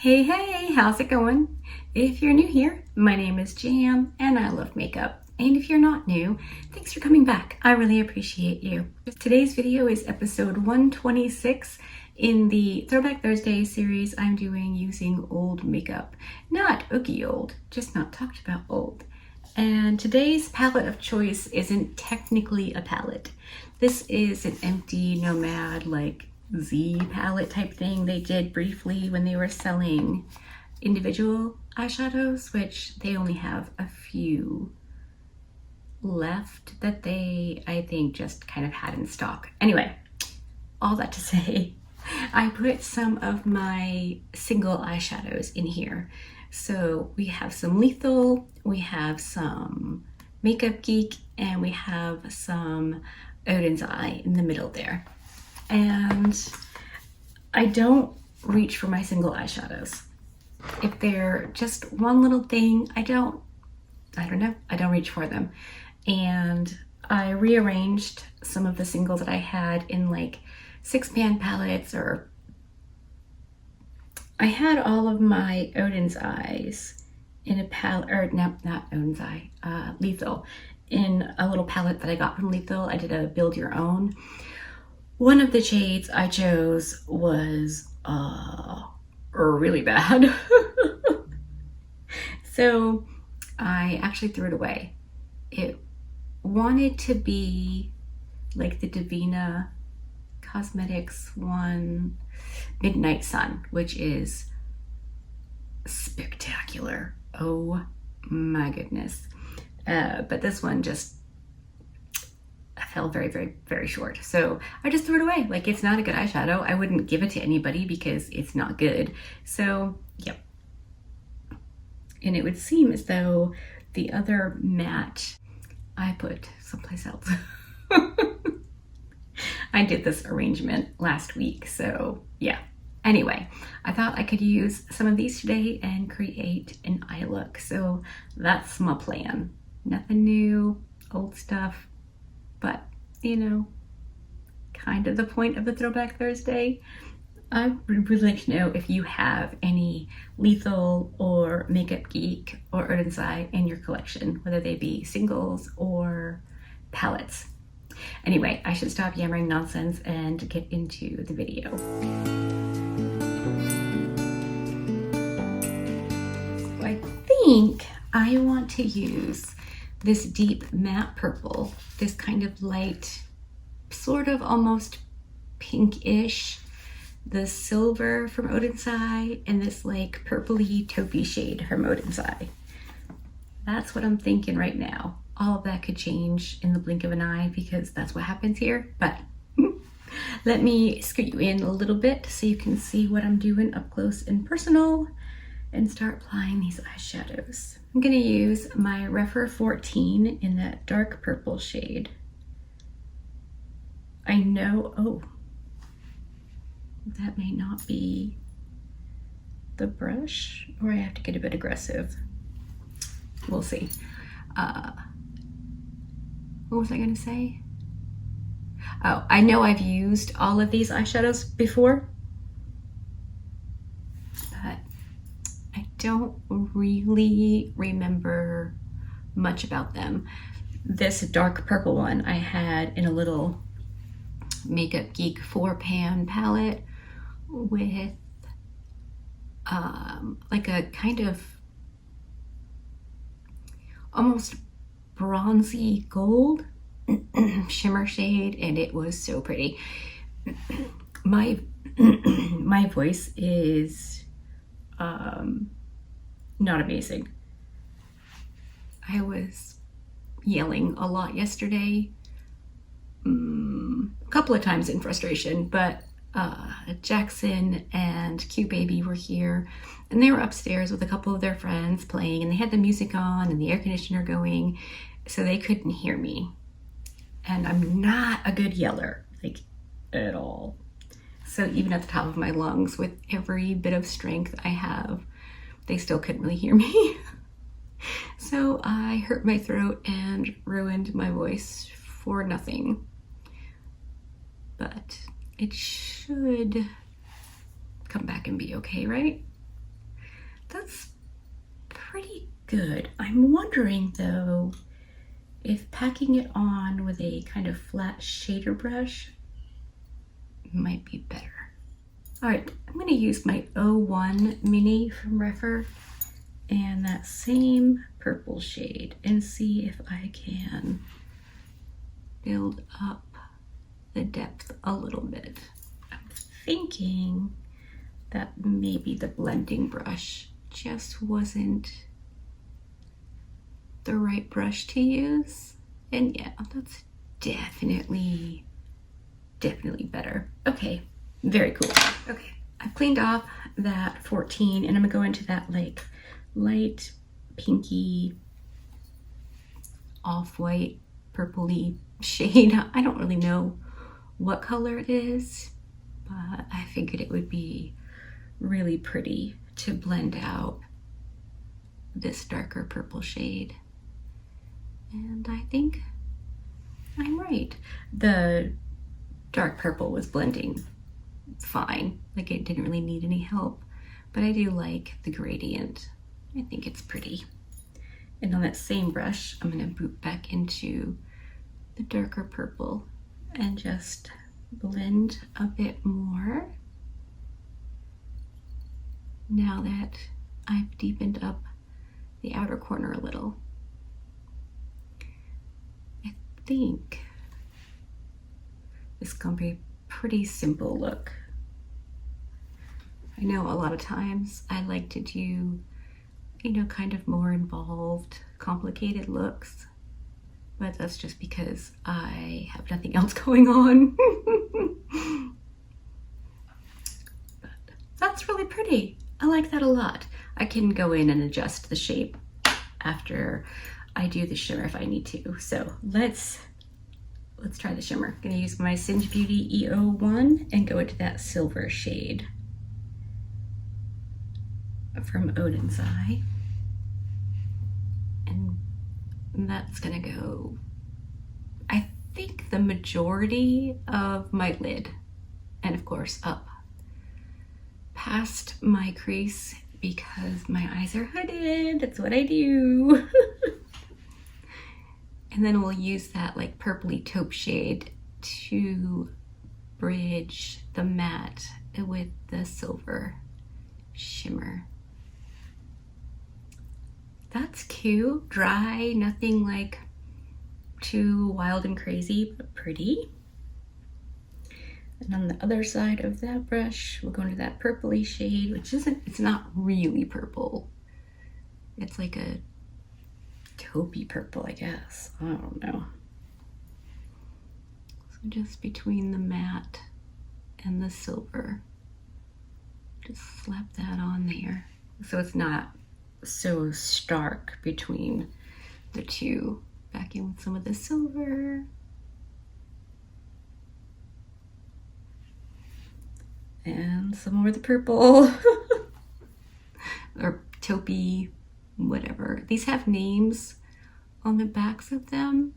Hey, hey, how's it going? If you're new here, my name is Jam and I love makeup. And if you're not new, thanks for coming back. I really appreciate you. Today's video is episode 126 in the Throwback Thursday series I'm doing using old makeup. Not oogie old, just not talked about old. And today's palette of choice isn't technically a palette. This is an empty Nomad like Z palette type thing they did briefly when they were selling individual eyeshadows, which they only have a few left that they, I think, just kind of had in stock. Anyway, all that to say, I put some of my single eyeshadows in here. So we have some Lethal, we have some Makeup Geek, and we have some Odin's Eye in the middle there. And I don't reach for my single eyeshadows. If they're just one little thing, I don't reach for them. And I rearranged some of the singles that I had in like 6-pan palettes, or I had all of my Odin's Eyes in a palette, or not Odin's Eye, Lethal, in a little palette that I got from Lethal. I did a build your own. One of the shades I chose was really bad. So I actually threw it away. It wanted to be like the Divina Cosmetics one, Midnight Sun, which is spectacular. Oh my goodness. But this one just fell very, very, very short. So I just threw it away. Like, it's not a good eyeshadow. I wouldn't give it to anybody because it's not good. So, yep. And it would seem as though the other matte I put someplace else. I did this arrangement last week, so yeah. Anyway, I thought I could use some of these today and create an eye look. So that's my plan. Nothing new, old stuff. But, you know, kind of the point of the Throwback Thursday. I would really like to know if you have any Lethal or Makeup Geek or Odin's Eye in your collection, whether they be singles or palettes. Anyway, I should stop yammering nonsense and get into the video. So I think I want to use this deep matte purple, this kind of light, sort of almost pinkish, the silver from Odin's Eye, and this like purpley taupey shade from Odin's Eye. That's what I'm thinking right now. All of that could change in the blink of an eye because that's what happens here, but let me scoot you in a little bit so you can see what I'm doing up close and personal and start applying these eyeshadows. I'm gonna use my Refer 14 in that dark purple shade. I know, oh, that may not be the brush, or I have to get a bit aggressive. We'll see. What was I gonna say? Oh, I know I've used all of these eyeshadows before, but I don't really remember much about them. This dark purple one I had in a little Makeup Geek 4-pan palette with like a kind of almost bronzy gold shimmer shade, and it was so pretty. My voice is not amazing. I was yelling a lot yesterday, a couple of times in frustration, but Jackson and Q Baby were here, and they were upstairs with a couple of their friends playing, and they had the music on and the air conditioner going, so they couldn't hear me. And I'm not a good yeller, like, at all. So even at the top of my lungs, with every bit of strength I have, they still couldn't really hear me. So I hurt my throat and ruined my voice for nothing. But it should come back and be okay, right? That's pretty good. I'm wondering though, if packing it on with a kind of flat shader brush might be better. All right, I'm gonna use my 01 mini from Refer and that same purple shade and see if I can build up the depth a little bit. I'm thinking that maybe the blending brush just wasn't the right brush to use. And yeah, that's definitely better. Okay, very cool. Okay, I've cleaned off that 14 and I'm gonna go into that like light pinky, off-white, purpley shade. I don't really know what color it is, but I figured it would be really pretty to blend out this darker purple shade. And I think I'm right. The dark purple was blending fine. Like it didn't really need any help, but I do like the gradient. I think it's pretty. And on that same brush, I'm gonna boot back into the darker purple and just blend a bit more. Now that I've deepened up the outer corner a little. I think this is gonna be a pretty simple look. I know a lot of times I like to do, you know, kind of more involved, complicated looks, but that's just because I have nothing else going on. But that's really pretty. I like that a lot. I can go in and adjust the shape after I do the shimmer if I need to. So let's try the shimmer. I'm gonna use my Singe Beauty E01 and go into that silver shade from Odin's Eye. And that's gonna go, I think, the majority of my lid, and of course up past my crease because my eyes are hooded. That's what I do. And then we'll use that like purpley taupe shade to bridge the matte with the silver shimmer. That's cute, dry, nothing like too wild and crazy, but pretty. And on the other side of that brush, we'll go into that purpley shade, which it's not really purple. It's like a taupey purple, I guess. I don't know. So just between the matte and the silver, just slap that on there. So it's not so stark between the two. Back in with some of the silver. And some more of the purple. Or taupey, whatever. These have names on the backs of them.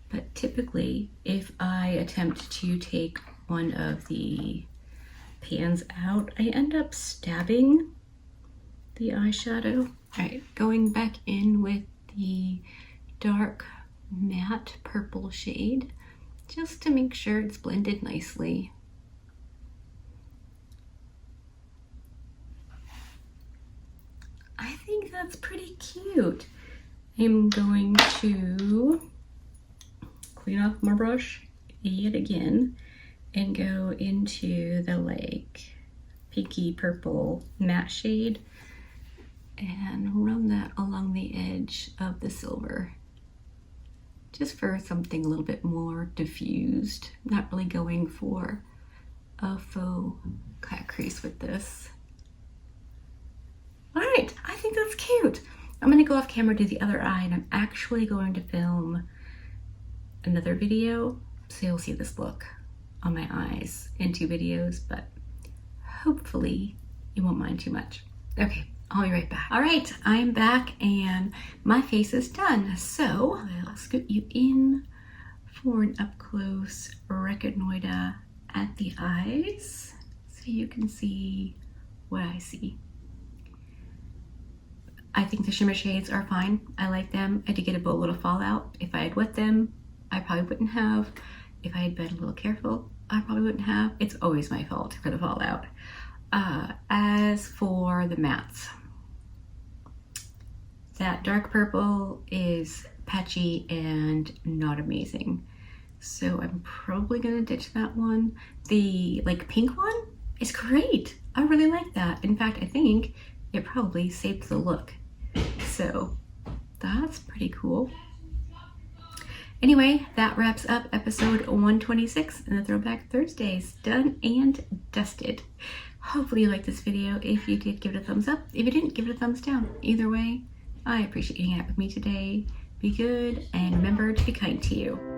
But typically, if I attempt to take one of the pans out, I end up stabbing the eyeshadow. All right, going back in with the dark matte purple shade, just to make sure it's blended nicely. I think that's pretty cute. I'm going to clean off my brush yet again and go into the like pinky purple matte shade and run that along the edge of the silver, just for something a little bit more diffused. Not really going for a faux cut crease with this. All right, I think that's cute. I'm gonna go off camera, do the other eye, and I'm actually going to film another video, so you'll see this look on my eyes in 2 videos, but hopefully you won't mind too much. Okay, I'll be right back. All right, I'm back and my face is done. So I'll scoot you in for an up close reconnoiter at the eyes so you can see what I see. I think the shimmer shades are fine. I like them. I did get a boatload of fallout. If I had wet them, I probably wouldn't have. If I had been a little careful, I probably wouldn't have. It's always my fault for the fallout. As for the mattes, that dark purple is patchy and not amazing. So I'm probably gonna ditch that one. The like pink one is great. I really like that. In fact, I think it probably saves the look. So that's pretty cool. Anyway, that wraps up episode 126 in the Throwback Thursdays. Done and dusted. Hopefully you liked this video. If you did, give it a thumbs up. If you didn't, give it a thumbs down. Either way, I appreciate you hanging out with me today. Be good and remember to be kind to you.